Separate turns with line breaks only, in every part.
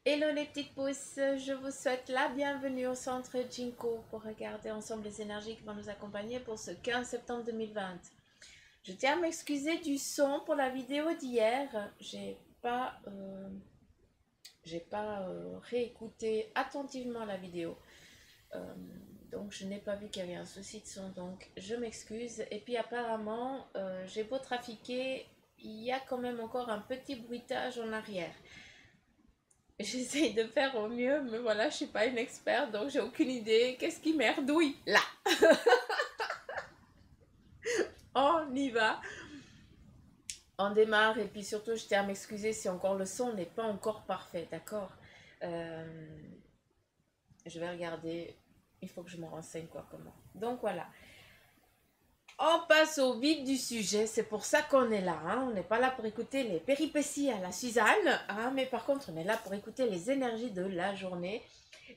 Hello les petites pousses, je vous souhaite la bienvenue au centre Jinko pour regarder ensemble les énergies qui vont nous accompagner pour ce 15 septembre 2020. Je tiens à m'excuser du son pour la vidéo d'hier. J'ai pas réécouté attentivement la vidéo. Euh, donc je n'ai pas vu qu'il y avait un souci de son, donc je m'excuse. Et puis apparemment, j'ai beau trafiquer, il y a quand même encore un petit bruitage en arrière. J'essaye de faire au mieux, mais voilà, je suis pas une experte, donc j'ai aucune idée. Qu'est-ce qui merdouille là? On y va. On démarre et puis surtout, je tiens à m'excuser si encore le son n'est pas encore parfait, d'accord? Euh, je vais regarder. Il faut que je me renseigne quoi, comment. Donc voilà. On passe au vif du sujet, c'est pour ça qu'on est là. Hein. On n'est pas là pour écouter les péripéties à la Suzanne, hein, mais par contre, on est là pour écouter les énergies de la journée.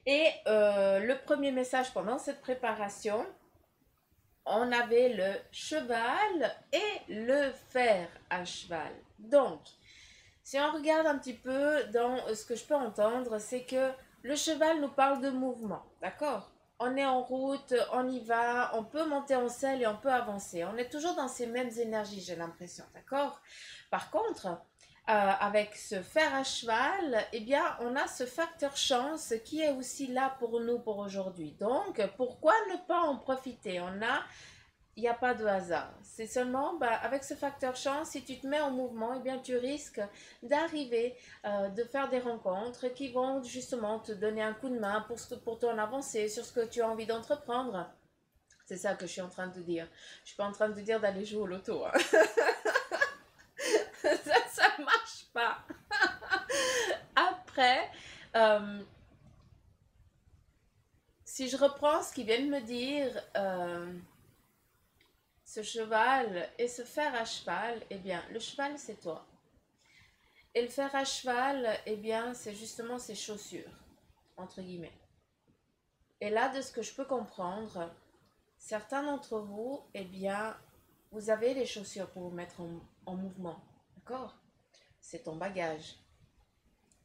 Et le premier message pendant cette préparation, on avait le cheval et le fer à cheval. Donc, si on regarde un petit peu dans ce que je peux entendre, c'est que le cheval nous parle de mouvement, d'accord? On est en route, on y va, on peut monter en selle et on peut avancer. On est toujours dans ces mêmes énergies, j'ai l'impression, d'accord? Par contre, avec ce fer à cheval, eh bien, on a ce facteur chance qui est aussi là pour nous pour aujourd'hui. Donc, pourquoi ne pas en profiter? Il n'y a pas de hasard. C'est seulement, avec ce facteur chance, si tu te mets en mouvement, eh bien, tu risques d'arriver, de faire des rencontres qui vont justement te donner un coup de main pour ton avancée sur ce que tu as envie d'entreprendre. C'est ça que je suis en train de dire. Je ne suis pas en train de dire d'aller jouer au loto. Hein. Ça ne marche pas. Après, euh, si je reprends ce qu'ils viennent me dire, ce cheval et ce fer à cheval, eh bien, le cheval, c'est toi. Et le fer à cheval, eh bien, c'est justement ses chaussures, entre guillemets. Et là, de ce que je peux comprendre, certains d'entre vous, eh bien, vous avez les chaussures pour vous mettre en mouvement. D'accord? C'est ton bagage,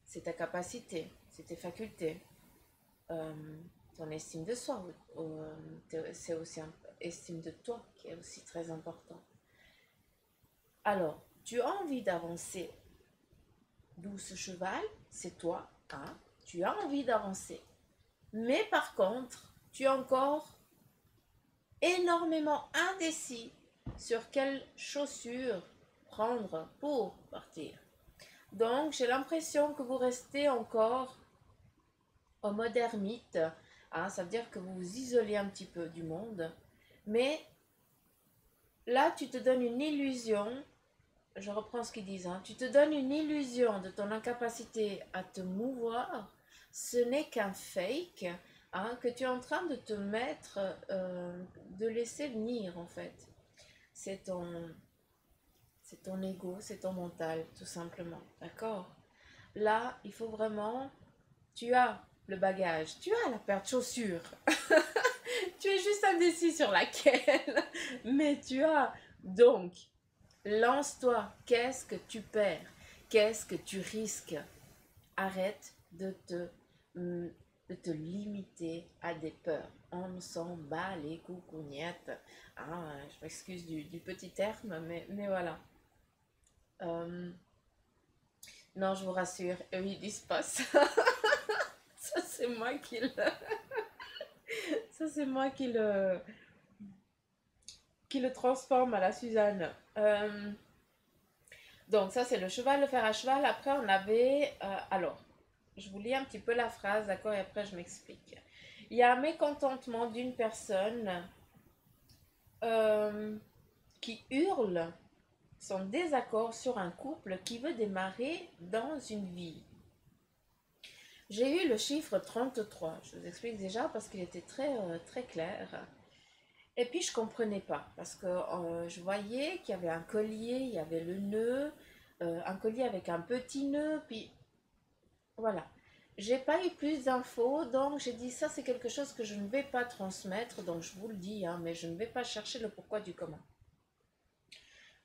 c'est ta capacité, c'est tes facultés, euh, ton estime de soi. C'est aussi une estime de toi qui est aussi très important. Alors, tu as envie d'avancer. D'où ce cheval, c'est toi, hein? Tu as envie d'avancer. Mais par contre, tu es encore énormément indécis sur quelles chaussures prendre pour partir. Donc, j'ai l'impression que vous restez encore en mode ermite. Hein, ça veut dire que vous vous isolez un petit peu du monde. Mais là, tu te donnes une illusion. Je reprends ce qu'ils disent. Hein, tu te donnes une illusion de ton incapacité à te mouvoir. Ce n'est qu'un fake. Hein, que tu es en train de te mettre, de laisser venir en fait. C'est ton, c'est ton ego, c'est ton mental, tout simplement. D'accord? Là, il faut vraiment, tu as le bagage, tu as la paire de chaussures. Tu es juste indécis sur laquelle, mais tu as. Donc, lance-toi. Qu'est-ce que tu perds? Qu'est-ce que tu risques? Arrête de te limiter à des peurs. On s'en bat les coucougnettes. Ah, je m'excuse du petit terme, mais voilà. Euh, non, je vous rassure, eux, ils disent pas ça. Ça, c'est moi qui le... Ça, c'est moi qui le transforme à la Suzanne. Donc, ça, c'est le cheval, le fer à cheval. Après, on avait... alors, je vous lis un petit peu la phrase, d'accord, et après, je m'explique. Il y a un mécontentement d'une personne euh, qui hurle son désaccord sur un couple qui veut démarrer dans une vie. J'ai eu le chiffre 33, je vous explique déjà parce qu'il était très clair. Et puis je comprenais pas parce que je voyais qu'il y avait un collier, il y avait le nœud, un collier avec un petit nœud, puis voilà. J'ai pas eu plus d'infos, donc j'ai dit ça c'est quelque chose que je ne vais pas transmettre, donc je vous le dis, hein, mais je ne vais pas chercher le pourquoi du comment.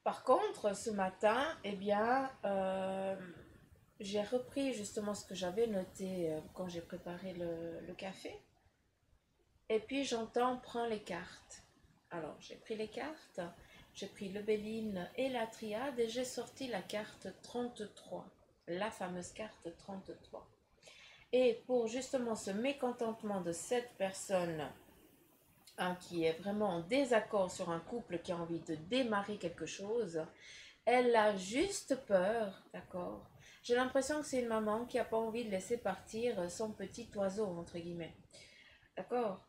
Par contre, ce matin, eh bien, j'ai repris justement ce que j'avais noté quand j'ai préparé le café. Et puis j'entends prends les cartes. Alors j'ai pris les cartes, j'ai pris le Béline et la triade et j'ai sorti la carte 33, la fameuse carte 33. Et pour justement ce mécontentement de cette personne qui est vraiment en désaccord sur un couple qui a envie de démarrer quelque chose, elle a juste peur, d'accord? J'ai l'impression que c'est une maman qui n'a pas envie de laisser partir son petit oiseau, entre guillemets. D'accord?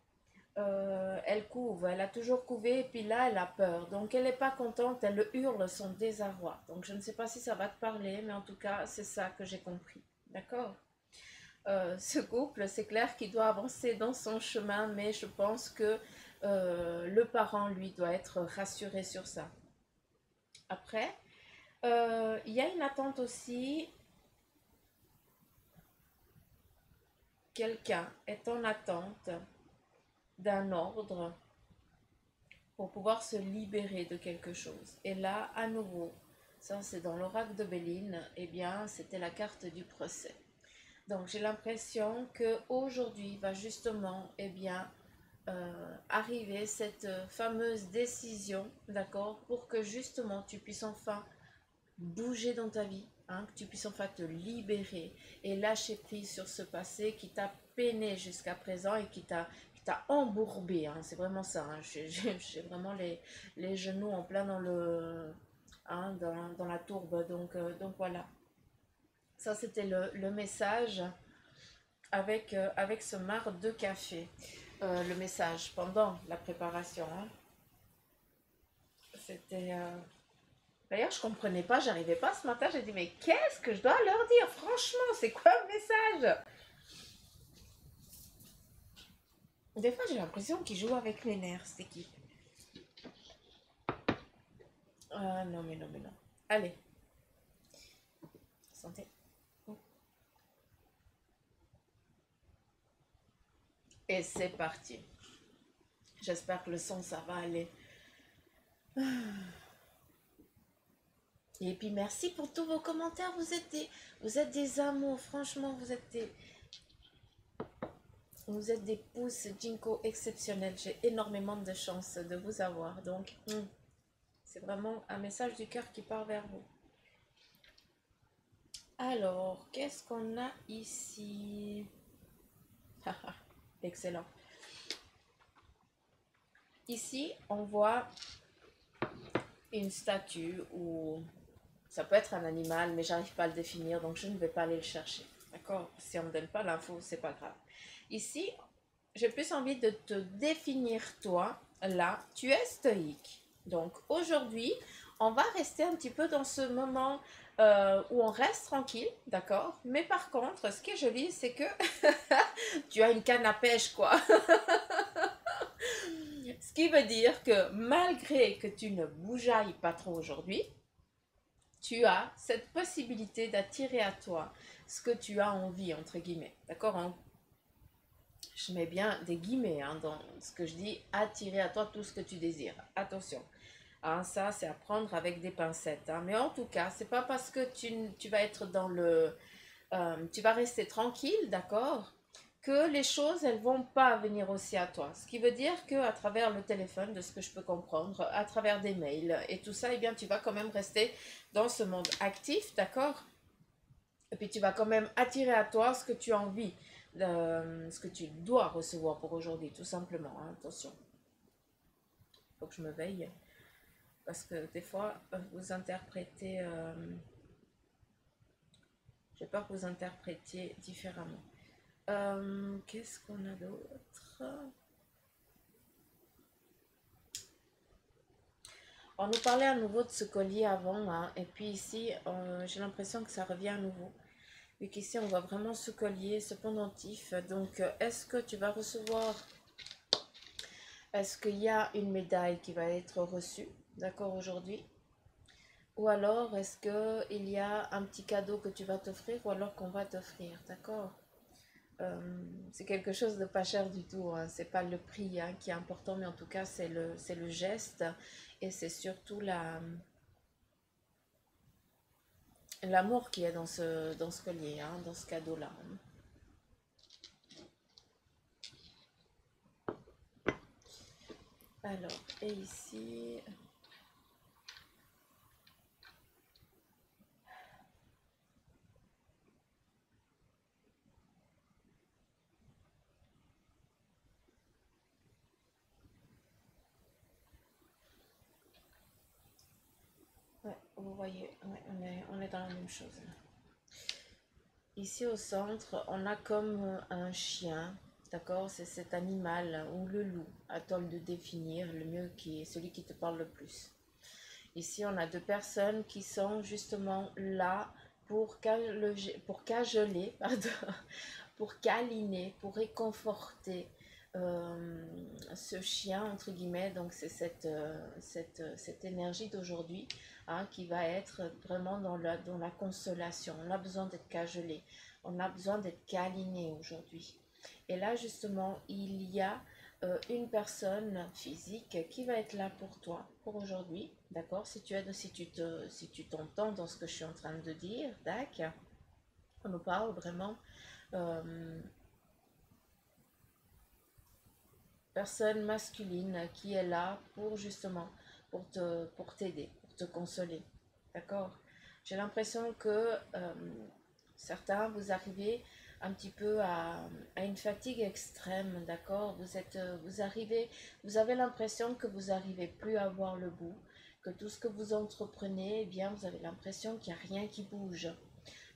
Elle couve, elle a toujours couvé, et puis là, elle a peur. Donc, elle n'est pas contente, elle hurle son désarroi. Donc, je ne sais pas si ça va te parler, mais en tout cas, c'est ça que j'ai compris. D'accord? Ce couple, c'est clair qu'il doit avancer dans son chemin, mais je pense que le parent, lui, doit être rassuré sur ça. Après, il y a une attente aussi. Quelqu'un est en attente d'un ordre pour pouvoir se libérer de quelque chose. Et là, à nouveau, ça c'est dans l'oracle de Béline, eh bien, c'était la carte du procès. Donc, j'ai l'impression que aujourd'hui va justement, eh bien, arriver cette fameuse décision, d'accord, pour que justement tu puisses enfin bouger dans ta vie, hein, que tu puisses enfin te libérer et lâcher prise sur ce passé qui t'a peiné jusqu'à présent et qui t'a embourbé, hein, c'est vraiment ça, hein, j'ai vraiment les genoux en plein dans le hein, dans la tourbe, donc voilà, ça c'était le message avec ce marc de café. Le message pendant la préparation, hein. C'était d'ailleurs, je comprenais pas, j'arrivais pas ce matin. J'ai dit, mais qu'est-ce que je dois leur dire? Franchement, c'est quoi le message? Des fois, j'ai l'impression qu'ils jouent avec les nerfs, cette équipe. Ah non, mais non, mais non. Allez, santé. Et c'est parti. J'espère que le son, ça va aller. Et puis, merci pour tous vos commentaires. Vous êtes des amours. Franchement, vous êtes des pouces Jinko exceptionnels. J'ai énormément de chance de vous avoir. Donc, c'est vraiment un message du cœur qui part vers vous. Alors, qu'est-ce qu'on a ici? Excellent. Ici, on voit une statue ou ça peut être un animal, mais j'arrive pas à le définir, donc je ne vais pas aller le chercher. D'accord? Si on ne me donne pas l'info, c'est pas grave. Ici, j'ai plus envie de te définir toi. Là, tu es stoïque. Donc aujourd'hui, on va rester un petit peu dans ce moment où on reste tranquille, d'accord? Mais par contre, ce qui est joli, c'est que tu as une canne à pêche, quoi. Ce qui veut dire que malgré que tu ne bougeailles pas trop aujourd'hui, tu as cette possibilité d'attirer à toi ce que tu as envie, entre guillemets. D'accord? Je mets bien des guillemets hein, dans ce que je dis, attirer à toi tout ce que tu désires. Attention. Hein, ça, c'est à prendre avec des pincettes. Hein. Mais en tout cas, c'est pas parce que tu vas être dans le... tu vas rester tranquille, d'accord, que les choses, elles vont pas venir aussi à toi. Ce qui veut dire qu'à travers le téléphone, de ce que je peux comprendre, à travers des mails et tout ça, eh bien, tu vas quand même rester dans ce monde actif, d'accord? Et puis, tu vas quand même attirer à toi ce que tu as envie, ce que tu dois recevoir pour aujourd'hui, tout simplement. Hein. Attention, il faut que je me veille. Parce que des fois, vous interprétez... j'ai peur que vous interprétiez différemment. Qu'est-ce qu'on a d'autre? On nous parlait à nouveau de ce collier avant, hein, et puis ici, j'ai l'impression que ça revient à nouveau. Vu qu'ici, on voit vraiment ce collier, ce pendentif. Donc, est-ce que tu vas recevoir... Est-ce qu'il y a une médaille qui va être reçue, d'accord, aujourd'hui? Ou alors, est-ce qu'il y a un petit cadeau que tu vas t'offrir ou alors qu'on va t'offrir, d'accord? C'est quelque chose de pas cher du tout, hein. C'est pas le prix hein, qui est important, mais en tout cas, c'est le geste et c'est surtout l'amour qui est dans ce collier, hein, dans ce cadeau-là. Alors, et ici, ouais, vous voyez, ouais, on est dans la même chose. Ici au centre, on a comme un chien, d'accord? C'est cet animal ou le loup, à toi de définir le mieux qui est celui qui te parle le plus. Ici, on a deux personnes qui sont justement là pour cajoler, pardon, pour câliner, pour réconforter euh, ce chien, entre guillemets. Donc, c'est cette énergie d'aujourd'hui, hein, qui va être vraiment dans la consolation. On a besoin d'être cajolé, on a besoin d'être câliné aujourd'hui. Et là, justement, il y a une personne physique qui va être là pour toi, pour aujourd'hui, d'accord? Si tu t'entends dans ce que je suis en train de dire, d'accord? On nous parle vraiment euh, personne masculine qui est là pour justement pour t'aider, pour te consoler. D'accord? J'ai l'impression que certains, vous arrivez un petit peu à une fatigue extrême, d'accord? Vous avez l'impression que vous n'arrivez plus à voir le bout, que tout ce que vous entreprenez, eh bien, vous avez l'impression qu'il n'y a rien qui bouge.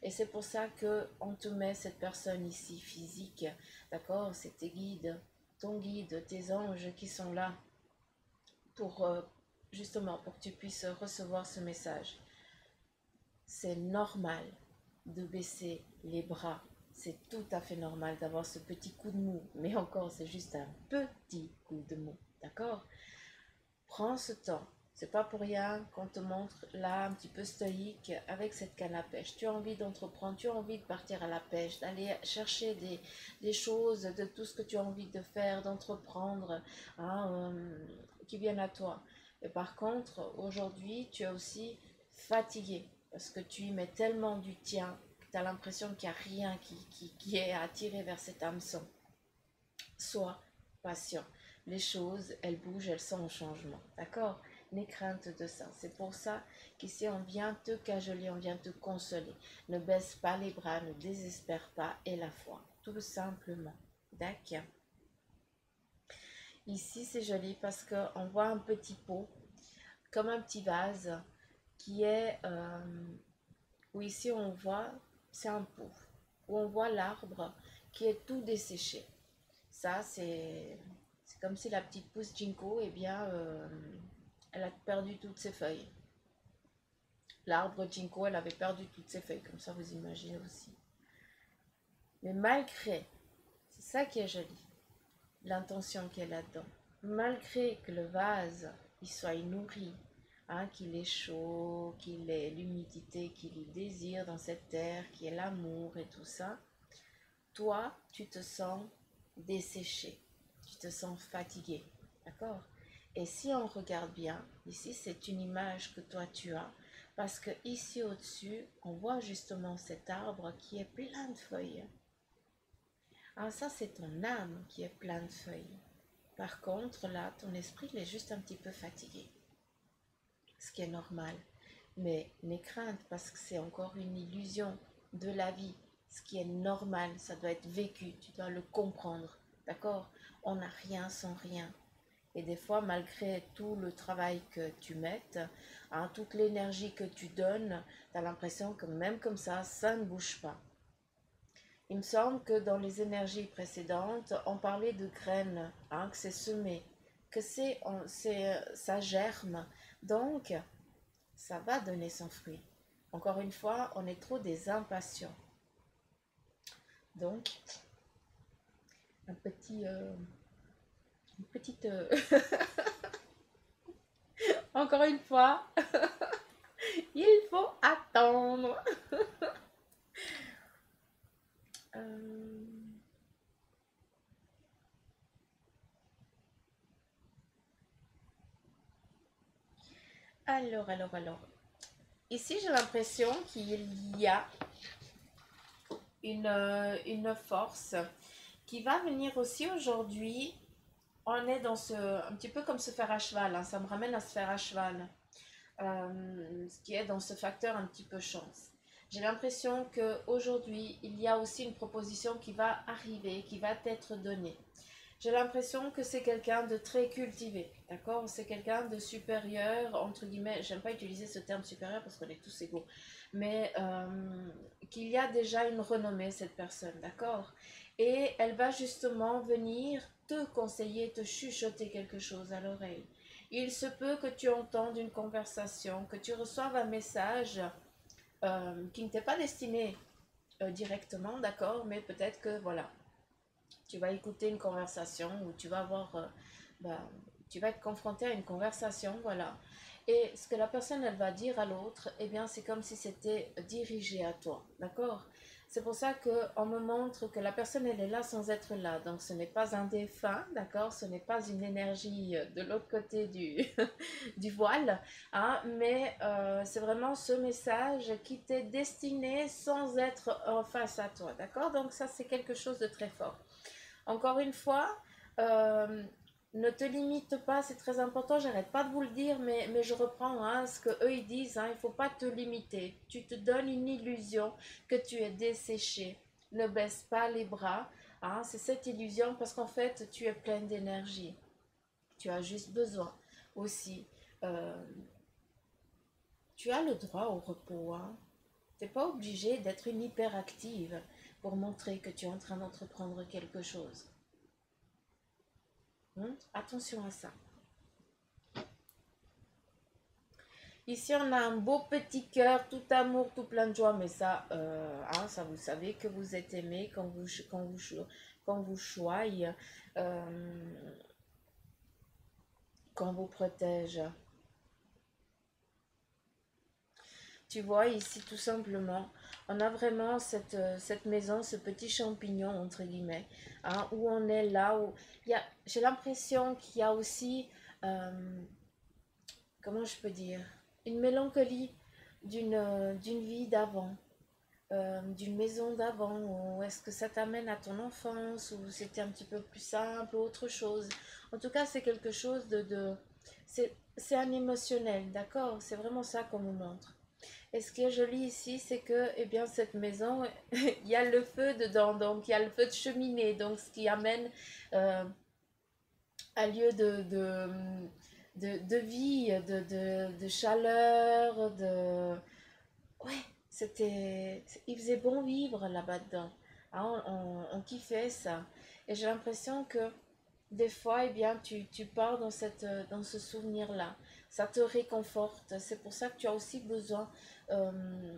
Et c'est pour ça que on te met cette personne ici physique, d'accord? C'est tes guides, ton guide, tes anges qui sont là pour justement pour que tu puisses recevoir ce message. C'est normal de baisser les bras. C'est tout à fait normal d'avoir ce petit coup de mou. Mais encore, c'est juste un petit coup de mou. D'accord? Prends ce temps. C'est pas pour rien qu'on te montre là un petit peu stoïque avec cette canne à pêche. Tu as envie d'entreprendre, tu as envie de partir à la pêche, d'aller chercher des choses, de tout ce que tu as envie de faire, d'entreprendre, hein, qui viennent à toi. Et par contre, aujourd'hui, tu es aussi fatigué parce que tu y mets tellement du tien que tu as l'impression qu'il n'y a rien qui est attiré vers cet hameçon. Sois patient. Les choses, elles bougent, elles sont en changement. D'accord? N'aie crainte de ça. C'est pour ça qu'ici, on vient te cajoler, on vient te consoler. Ne baisse pas les bras, ne désespère pas, et la foi. Tout simplement. D'accord? Ici, c'est joli parce qu'on voit un petit pot, comme un petit vase, qui est... où ici, on voit, c'est un pot, où on voit l'arbre qui est tout desséché. Ça, c'est comme si la petite pousse Jinko, eh bien, elle a perdu toutes ses feuilles. L'arbre Jinko, elle avait perdu toutes ses feuilles, comme ça vous imaginez aussi. Mais malgré, c'est ça qui est joli, l'intention qu'il y a là-dedans. Malgré que le vase, il soit nourri, hein, qu'il est chaud, qu'il ait l'humidité qu'il désire dans cette terre, qu'il y ait l'amour et tout ça, toi, tu te sens desséché, tu te sens fatigué, d'accord? Et si on regarde bien, ici c'est une image que toi tu as, parce que ici au-dessus, on voit justement cet arbre qui est plein de feuilles. Alors ça c'est ton âme qui est plein de feuilles. Par contre là, ton esprit il est juste un petit peu fatigué, ce qui est normal. Mais n'aie crainte parce que c'est encore une illusion de la vie. Ce qui est normal, ça doit être vécu, tu dois le comprendre. D'accord? On n'a rien sans rien. Et des fois, malgré tout le travail que tu mettes, hein, toute l'énergie que tu donnes, tu as l'impression que même comme ça ne bouge pas. Il me semble que dans les énergies précédentes, on parlait de graines, hein, que c'est semé, que ça germe. Donc, ça va donner son fruit. Encore une fois, on est trop des impatients. Donc, un petit, une petite, encore une fois, il faut attendre. Euh, alors. Ici, j'ai l'impression qu'il y a une force qui va venir aussi aujourd'hui. On est dans un petit peu comme se faire à cheval, hein, ça me ramène à se faire à cheval, ce qui est dans ce facteur un petit peu chance. J'ai l'impression qu'aujourd'hui, il y a aussi une proposition qui va arriver, qui va être donnée. J'ai l'impression que c'est quelqu'un de très cultivé, d'accord? C'est quelqu'un de supérieur, entre guillemets, j'aime pas utiliser ce terme supérieur parce qu'on est tous égaux, mais qu'il y a déjà une renommée, cette personne, d'accord? Et elle va justement venir te conseiller, te chuchoter quelque chose à l'oreille. Il se peut que tu entendes une conversation, que tu reçoives un message qui ne t'est pas destiné directement, d'accord? Mais peut-être que, voilà, tu vas écouter une conversation ou tu vas avoir, bah, tu vas être confronté à une conversation, voilà. Et ce que la personne, elle va dire à l'autre, eh bien, c'est comme si c'était dirigé à toi, d'accord? C'est pour ça qu'on me montre que la personne, elle est là sans être là. Donc, ce n'est pas un défunt, d'accord? Ce n'est pas une énergie de l'autre côté du voile, hein? Mais c'est vraiment ce message qui t'est destiné sans être en face à toi, d'accord? Donc, ça, c'est quelque chose de très fort. Encore une fois, euh, ne te limite pas, c'est très important, j'arrête pas de vous le dire, mais je reprends hein, ce que eux ils disent, hein, il ne faut pas te limiter. Tu te donnes une illusion que tu es desséché. Ne baisse pas les bras, hein, c'est cette illusion parce qu'en fait tu es pleine d'énergie. Tu as juste besoin aussi. euh, Tu as le droit au repos. Hein. Tu n'es pas obligé d'être une hyperactive pour montrer que tu es en train d'entreprendre quelque chose. Attention à ça. Ici, on a un beau petit cœur, tout amour, tout plein de joie. Mais ça, hein, ça vous savez que vous êtes aimé quand vous choyez, quand vous protège. Tu vois, ici, tout simplement, on a vraiment cette maison, ce petit champignon, entre guillemets, hein, où on est là, où j'ai l'impression qu'il y a aussi... comment je peux dire, une mélancolie d'une vie d'avant, d'une maison d'avant, ou est-ce que ça t'amène à ton enfance, ou c'était un petit peu plus simple, ou autre chose. En tout cas, c'est quelque chose c'est un émotionnel, d'accord? C'est vraiment ça qu'on nous montre. Et ce qui est joli ici, c'est que, eh bien, cette maison, il y a le feu dedans, donc il y a le feu de cheminée, donc ce qui amène euh, un lieu de vie, de chaleur, de... Ouais, il faisait bon vivre là-bas dedans. Hein, on kiffait ça. Et j'ai l'impression que des fois, eh bien, tu pars dans ce souvenir-là. Ça te réconforte. C'est pour ça que tu as aussi besoin euh,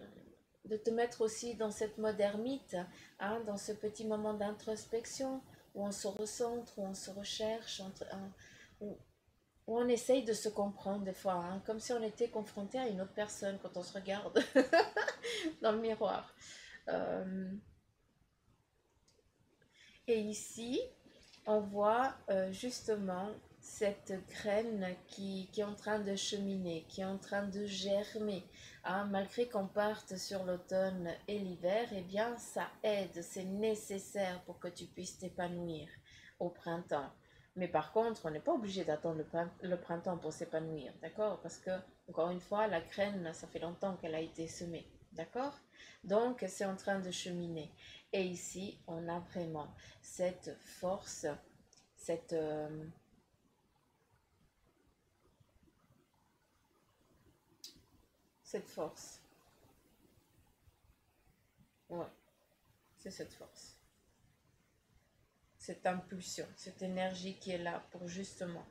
de te mettre aussi dans cette modernité, hein, dans ce petit moment d'introspection où on se recentre, où on se recherche, où, où on essaye de se comprendre des fois, hein, comme si on était confronté à une autre personne quand on se regarde dans le miroir. Euh, et ici, on voit justement cette graine qui est en train de cheminer, qui est en train de germer. Hein, malgré qu'on parte sur l'automne et l'hiver, eh bien, ça aide, c'est nécessaire pour que tu puisses t'épanouir au printemps. Mais par contre, on n'est pas obligé d'attendre le printemps pour s'épanouir, d'accord? Parce que, encore une fois, la graine, ça fait longtemps qu'elle a été semée, d'accord? Donc, c'est en train de cheminer. Et ici, on a vraiment cette force, cette, cette force. Ouais, c'est cette force. Cette impulsion, cette énergie qui est là pour justement,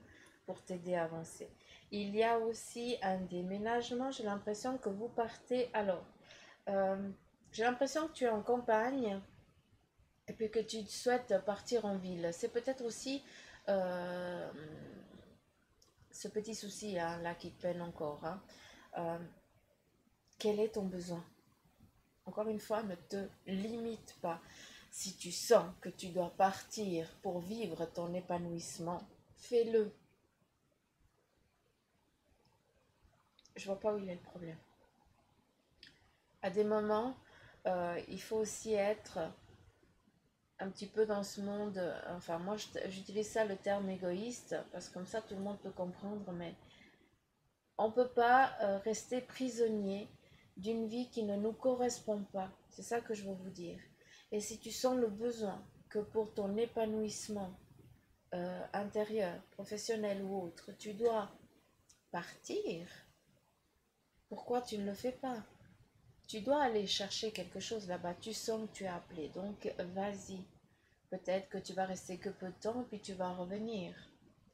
pour t'aider à avancer. Il y a aussi un déménagement, j'ai l'impression que vous partez. Alors, euh, j'ai l'impression que tu es en campagne et puis que tu souhaites partir en ville. C'est peut-être aussi euh, ce petit souci hein, là qui te peine encore. Hein. Euh, quel est ton besoin? Encore une fois, ne te limite pas. Si tu sens que tu dois partir pour vivre ton épanouissement, fais-le. Je vois pas où il est le problème. À des moments, il faut aussi être un petit peu dans ce monde. Enfin, moi, j'utilise ça le terme égoïste, parce que comme ça, tout le monde peut comprendre, mais on ne peut pas rester prisonnier d'une vie qui ne nous correspond pas. C'est ça que je veux vous dire. Et si tu sens le besoin que pour ton épanouissement intérieur, professionnel ou autre, tu dois partir, pourquoi tu ne le fais pas? Tu dois aller chercher quelque chose là-bas. Tu sens que tu es appelé, donc vas-y. Peut-être que tu vas rester que peu de temps, puis tu vas revenir.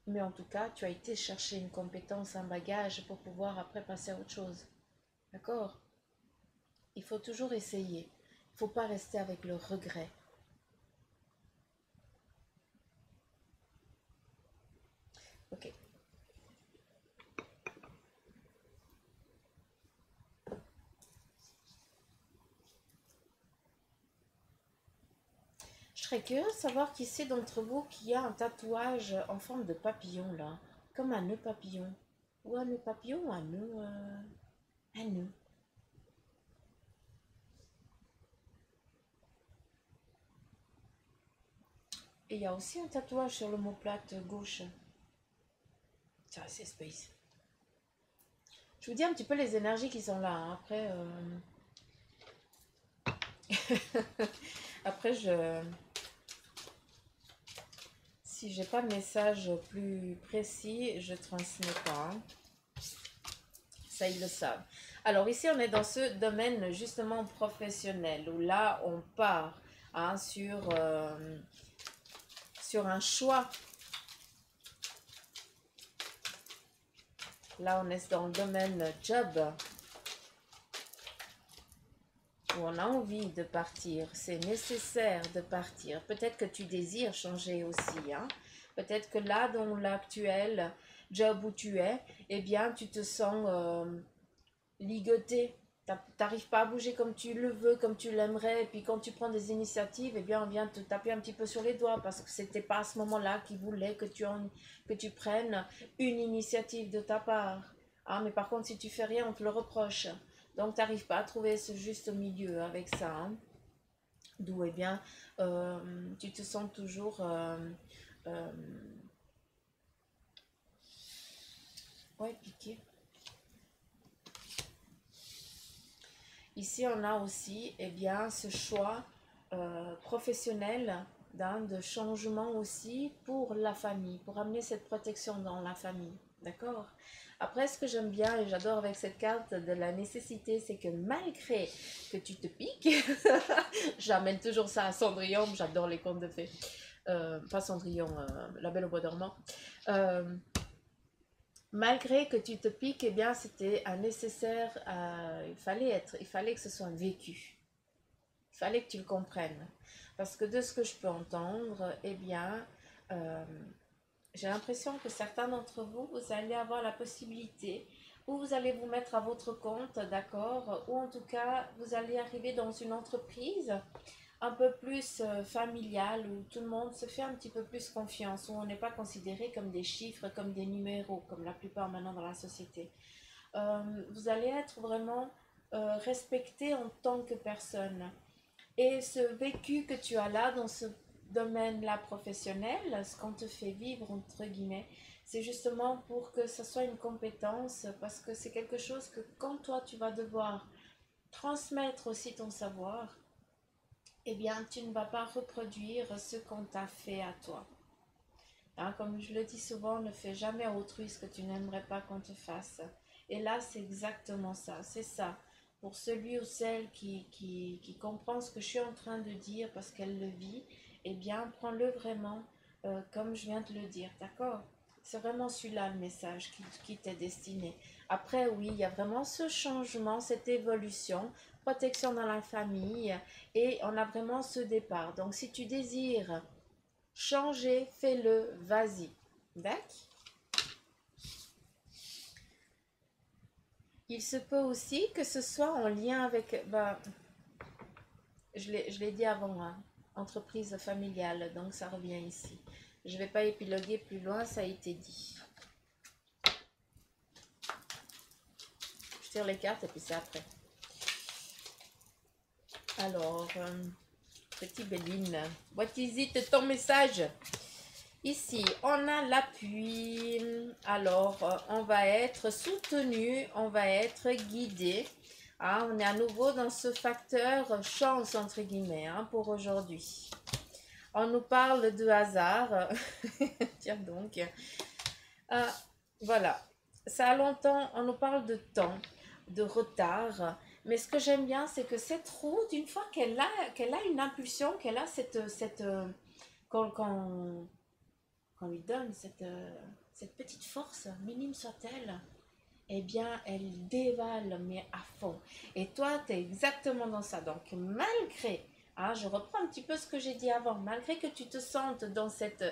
Mais en tout cas, tu as été chercher une compétence, un bagage pour pouvoir après passer à autre chose. D'accord? Il faut toujours essayer. Il ne faut pas rester avec le regret. Ok. Je serais curieuse de savoir qui c'est d'entre vous qui a un tatouage en forme de papillon là. Comme un nœud papillon. Ou un nœud papillon ou un nœud. Un nœud. Et il y a aussi un tatouage sur l'omoplate gauche. Ça, c'est space. Je vous dis un petit peu les énergies qui sont là, hein. Après, après si j'ai pas de message plus précis, je transmets pas, hein. Ça, ils le savent. Alors ici, on est dans ce domaine justement professionnel où là, on part, hein, sur un choix. Là, on est dans le domaine job où on a envie de partir. C'est nécessaire de partir. Peut-être que tu désires changer aussi, hein. Peut-être que là, dans l'actuel job où tu es, eh bien, tu te sens ligoté. T'arrives pas à bouger comme tu le veux, comme tu l'aimerais. Et puis quand tu prends des initiatives, eh bien, on vient te taper un petit peu sur les doigts parce que c'était pas à ce moment-là qu'ils voulaient que tu prennes une initiative de ta part. Ah, mais par contre, si tu fais rien, on te le reproche. Donc, tu n'arrives pas à trouver ce juste milieu avec ça, hein. D'où, eh bien, tu te sens toujours euh, ouais, piqué. Ici, on a aussi eh bien, ce choix professionnel de changement aussi pour la famille, pour amener cette protection dans la famille. D'accord? Après, ce que j'aime bien et j'adore avec cette carte de la nécessité, c'est que malgré que tu te piques, j'amène toujours ça à Cendrillon, j'adore les contes de fées. Pas Cendrillon, La Belle au Bois dormant. Euh, Malgré que tu te piques, eh bien, c'était un nécessaire, il fallait que ce soit vécu. Il fallait que tu le comprennes. Parce que de ce que je peux entendre, eh bien, euh, j'ai l'impression que certains d'entre vous, vous allez avoir la possibilité, ou vous allez vous mettre à votre compte, d'accord, ou en tout cas, vous allez arriver dans une entreprise un peu plus familiale, où tout le monde se fait un petit peu plus confiance, où on n'est pas considéré comme des chiffres, comme des numéros, comme la plupart maintenant dans la société. Vous allez être vraiment respecté en tant que personne. Et ce vécu que tu as là dans ce domaine-là professionnel, ce qu'on te fait vivre, entre guillemets, c'est justement pour que ce soit une compétence, parce que c'est quelque chose que quand toi tu vas devoir transmettre aussi ton savoir, eh bien tu ne vas pas reproduire ce qu'on t'a fait à toi. Hein, comme je le dis souvent, ne fais jamais à autrui ce que tu n'aimerais pas qu'on te fasse. Et là, c'est exactement ça, c'est ça. Pour celui ou celle qui comprend ce que je suis en train de dire parce qu'elle le vit, eh bien, prends-le vraiment comme je viens de le dire, d'accord? C'est vraiment celui-là le message qui t'est destiné. Après, oui, il y a vraiment ce changement, cette évolution, protection dans la famille, et on a vraiment ce départ. Donc, si tu désires changer, fais-le, vas-y. D'accord? Il se peut aussi que ce soit en lien avec, je l'ai dit avant, hein, entreprise familiale, donc ça revient ici. Je ne vais pas épiloguer plus loin, ça a été dit. Je tire les cartes et puis c'est après. Alors, petit Béline, what is it, ton message? Ici, on a l'appui. Alors, on va être soutenu, on va être guidé. Ah, on est à nouveau dans ce facteur chance, entre guillemets, hein, pour aujourd'hui. On nous parle de hasard. Tiens donc. Voilà. Ça a longtemps, on nous parle de temps, de retard. Mais ce que j'aime bien, c'est que cette route, une fois qu'elle a une impulsion, qu'elle a qu'on lui donne cette petite force, minime soit-elle, eh bien, elle dévale, mais à fond. Et toi, tu es exactement dans ça. Donc, malgré, hein, je reprends un petit peu ce que j'ai dit avant, malgré que tu te sentes dans cette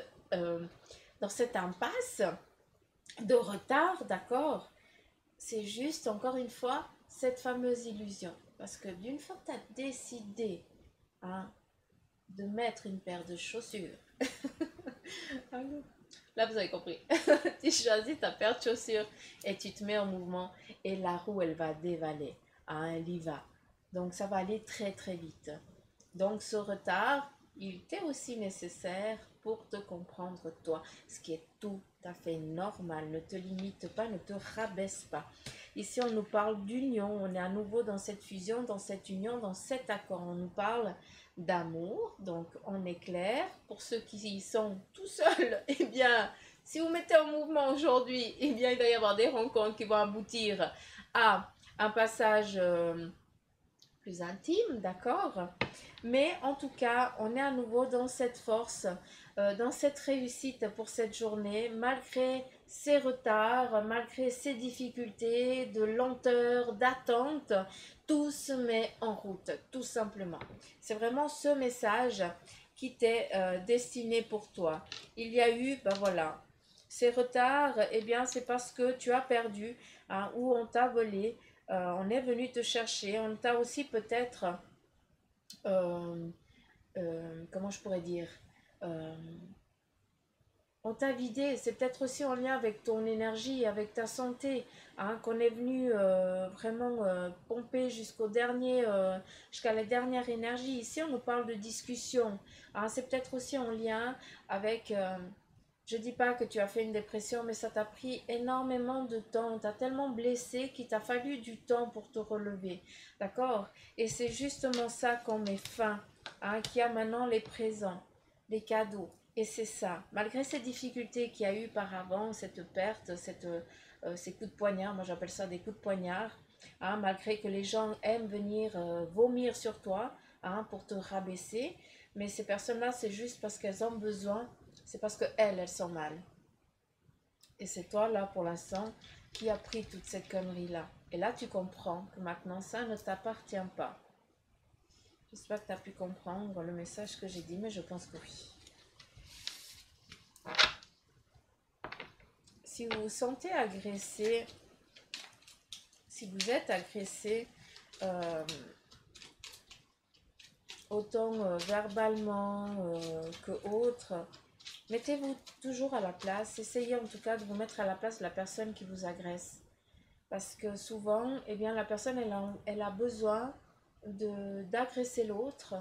impasse de retard, d'accord, c'est juste, encore une fois, cette fameuse illusion. Parce que d'une fois que tu as décidé, hein, de mettre une paire de chaussures, là vous avez compris, tu choisis ta paire de chaussures et tu te mets en mouvement et la roue elle va dévaler, hein, elle y va. Donc ça va aller très très vite. Donc ce retard, il était aussi nécessaire pour te comprendre toi, ce qui est tout à fait normal. Ne te limite pas, ne te rabaisse pas. Ici, on nous parle d'union, on est à nouveau dans cette fusion, dans cette union, dans cet accord. On nous parle d'amour, donc on est clair. Pour ceux qui y sont tout seuls, eh bien, si vous mettez en mouvement aujourd'hui, eh bien, il va y avoir des rencontres qui vont aboutir à un passage plus intime, d'accord? Mais en tout cas, on est à nouveau dans cette force, dans cette réussite pour cette journée, malgré ces retards, malgré ces difficultés de lenteur, d'attente, tout se met en route, tout simplement. C'est vraiment ce message qui t'est destiné pour toi. Il y a eu, ben voilà, ces retards, eh bien c'est parce que tu as perdu, hein, ou on t'a volé, on est venu te chercher, on t'a aussi peut-être euh, comment je pourrais dire, euh, on t'a vidé, c'est peut-être aussi en lien avec ton énergie, avec ta santé, hein, qu'on est venu vraiment pomper jusqu'à la dernière énergie. Ici, on nous parle de discussion, hein, c'est peut-être aussi en lien avec, je dis pas que tu as fait une dépression, mais ça t'a pris énormément de temps, on t'a tellement blessé qu'il t'a fallu du temps pour te relever, d'accord? Et c'est justement ça qu'on met fin, hein, qui a maintenant les présents, les cadeaux. Et c'est ça, malgré ces difficultés qu'il y a eu par avant, cette perte, ces coups de poignard, moi j'appelle ça des coups de poignard, hein, malgré que les gens aiment venir vomir sur toi, hein, pour te rabaisser, mais ces personnes-là, c'est juste parce qu'elles ont besoin, c'est parce qu'elles sont mal. Et c'est toi, là, pour l'instant, qui a pris toute cette connerie-là. Et là, tu comprends que maintenant, ça ne t'appartient pas. J'espère que tu as pu comprendre le message que j'ai dit, mais je pense que oui. Si vous vous sentez agressé, si vous êtes agressé, autant verbalement que autre, mettez-vous toujours à la place, essayez en tout cas de vous mettre à la place de la personne qui vous agresse. Parce que souvent, eh bien, la personne, elle a besoin d'agresser l'autre,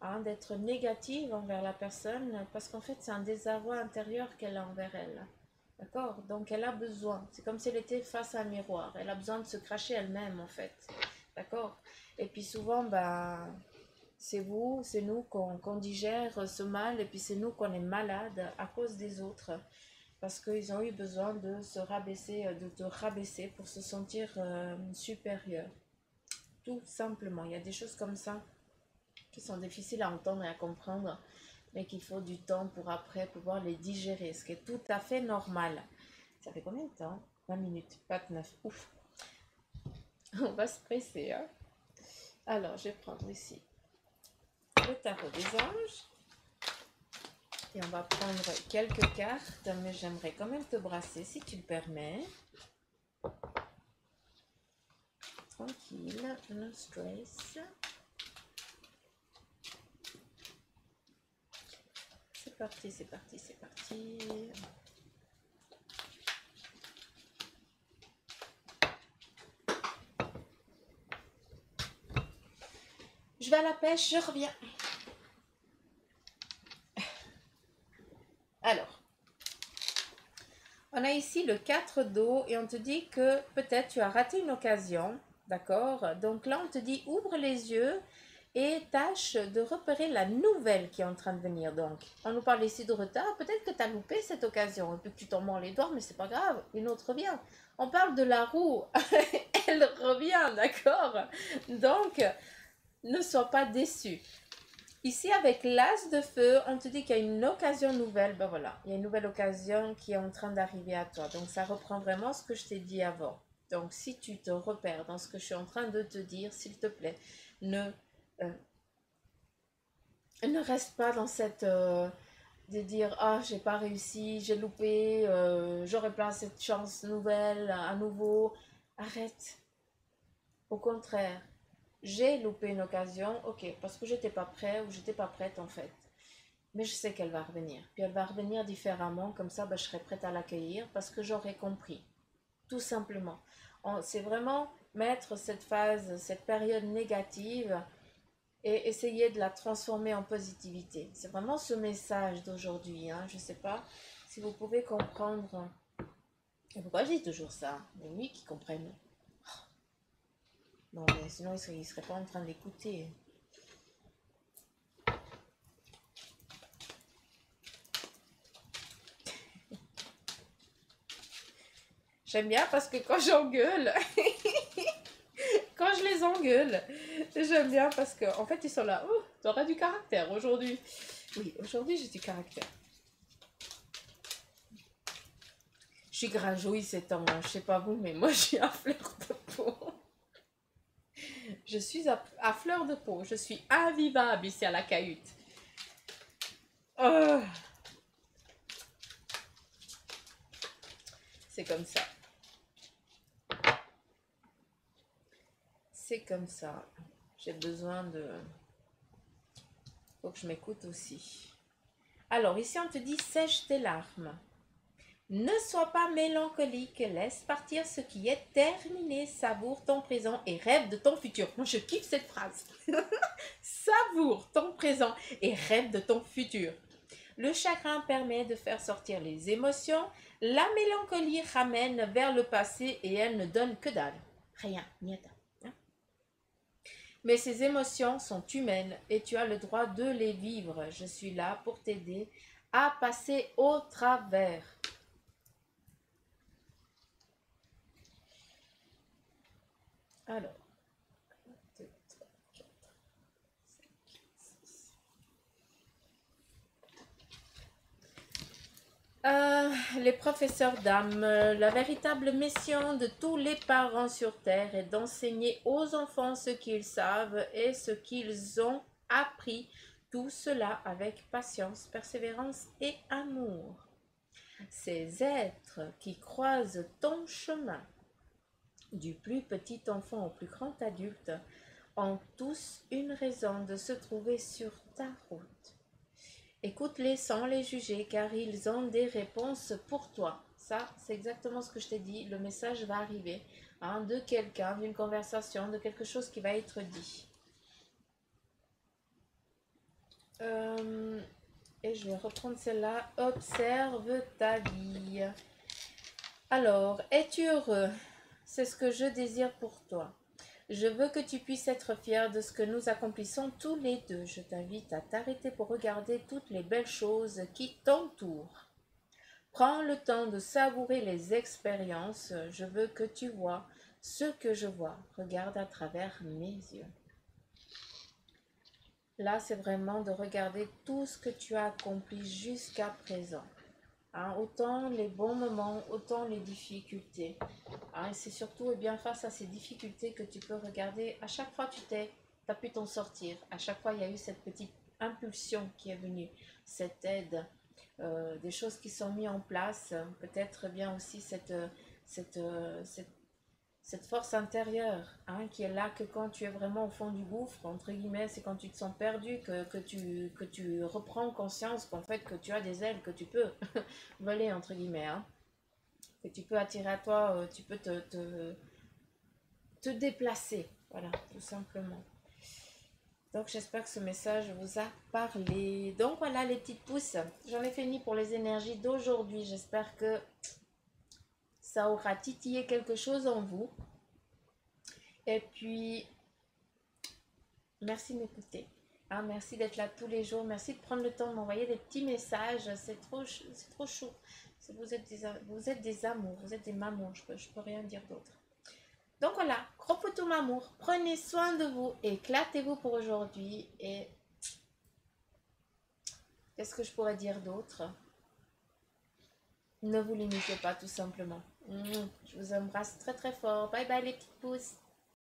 hein, d'être négative envers la personne, parce qu'en fait, c'est un désarroi intérieur qu'elle a envers elle. D'accord? Donc, elle a besoin. C'est comme si elle était face à un miroir. Elle a besoin de se cracher elle-même, en fait. D'accord? Et puis souvent, ben, c'est nous qu'on digère ce mal, et puis c'est nous qu'on est malade à cause des autres parce qu'ils ont eu besoin de se rabaisser, de te rabaisser pour se sentir supérieur. Tout simplement. Il y a des choses comme ça qui sont difficiles à entendre et à comprendre, mais qu'il faut du temps pour après pouvoir les digérer, ce qui est tout à fait normal. Ça fait combien de temps? 20 minutes, pas 9. Ouf. On va se presser, hein. Alors, je vais prendre ici le tarot des anges. Et on va prendre quelques cartes, mais j'aimerais quand même te brasser si tu le permets. Tranquille, no stress. C'est parti, c'est parti, c'est parti. Je vais à la pêche, je reviens. Alors, on a ici le 4 d'eau et on te dit que peut-être tu as raté une occasion, d'accord? Donc là, on te dit ouvre les yeux et tâche de repérer la nouvelle qui est en train de venir. Donc, on nous parle ici de retard, peut-être que tu as loupé cette occasion et puis que tu t'en mords les doigts, mais c'est pas grave, une autre revient. On parle de la roue, elle revient, d'accord? Donc, ne sois pas déçu. Ici, avec l'as de feu, on te dit qu'il y a une occasion nouvelle. Ben voilà, il y a une nouvelle occasion qui est en train d'arriver à toi. Donc, ça reprend vraiment ce que je t'ai dit avant. Donc, si tu te repères dans ce que je suis en train de te dire, s'il te plaît, ne, euh, ne reste pas dans cette... de dire, ah, j'ai pas réussi, j'ai loupé, j'aurais pas cette chance nouvelle à nouveau. Arrête. Au contraire, j'ai loupé une occasion, ok, parce que j'étais pas prêt ou j'étais pas prête en fait. Mais je sais qu'elle va revenir. Puis elle va revenir différemment, comme ça ben, je serai prête à l'accueillir parce que j'aurai compris. Tout simplement. C'est vraiment mettre cette phase, cette période négative et essayer de la transformer en positivité. C'est vraiment ce message d'aujourd'hui. Hein. Je ne sais pas si vous pouvez comprendre. Et pourquoi je dis toujours ça? Mais lui qui comprenne. Non, mais sinon il ne serait pas en train d'écouter. J'aime bien parce que quand j'engueule, quand je les engueule, j'aime bien parce que en fait ils sont là. Oh, t'auras du caractère aujourd'hui. Oui, aujourd'hui j'ai du caractère. Je suis grinchouille ces temps, je sais pas vous, mais moi je suis à fleur de peau. Je suis à fleur de peau, je suis invivable ici à la cahute. Oh. C'est comme ça. C'est comme ça. J'ai besoin de... Faut que je m'écoute aussi. Alors, ici, on te dit sèche tes larmes. Ne sois pas mélancolique, laisse partir ce qui est terminé, savoure ton présent et rêve de ton futur. Moi, je kiffe cette phrase. Savoure ton présent et rêve de ton futur. Le chagrin permet de faire sortir les émotions. La mélancolie ramène vers le passé et elle ne donne que dalle. Rien, niet. Mais ces émotions sont humaines et tu as le droit de les vivre. Je suis là pour t'aider à passer au travers. Alors, 2, 3, 4, 5, 6. Les professeurs d'âme, la véritable mission de tous les parents sur Terre est d'enseigner aux enfants ce qu'ils savent et ce qu'ils ont appris. Tout cela avec patience, persévérance et amour. Ces êtres qui croisent ton chemin, du plus petit enfant au plus grand adulte, ont tous une raison de se trouver sur ta route. Écoute-les sans les juger car ils ont des réponses pour toi. Ça, c'est exactement ce que je t'ai dit. Le message va arriver hein, de quelqu'un, d'une conversation, de quelque chose qui va être dit. Et je vais reprendre celle-là. Observe ta vie. Alors, es-tu heureux? C'est ce que je désire pour toi. Je veux que tu puisses être fier de ce que nous accomplissons tous les deux. Je t'invite à t'arrêter pour regarder toutes les belles choses qui t'entourent. Prends le temps de savourer les expériences. Je veux que tu vois ce que je vois. Regarde à travers mes yeux. Là, c'est vraiment de regarder tout ce que tu as accompli jusqu'à présent. Hein, autant les bons moments, autant les difficultés. Hein, et c'est surtout bien face à ces difficultés que tu peux regarder. À chaque fois, tu as pu t'en sortir. À chaque fois, il y a eu cette petite impulsion qui est venue, cette aide, des choses qui sont mises en place. Peut-être bien aussi cette force intérieure hein, qui est là que quand tu es vraiment au fond du gouffre, entre guillemets, c'est quand tu te sens perdu que tu reprends conscience qu'en fait que tu as des ailes, que tu peux voler, entre guillemets, hein, que tu peux attirer à toi, tu peux te déplacer, voilà, tout simplement. Donc j'espère que ce message vous a parlé. Donc voilà les petites pousses. J'en ai fini pour les énergies d'aujourd'hui. J'espère que ça aura titillé quelque chose en vous. Et puis, merci de m'écouter. Ah, merci d'être là tous les jours. Merci de prendre le temps de m'envoyer des petits messages. C'est trop chaud. Vous êtes des amours, vous êtes des mamans. Je peux rien dire d'autre. Donc voilà, gros poutou m'amour. Prenez soin de vous. Éclatez-vous pour aujourd'hui. Et qu'est-ce que je pourrais dire d'autre? Ne vous limitez pas tout simplement. Je vous embrasse très très fort. Bye bye les petites pousses.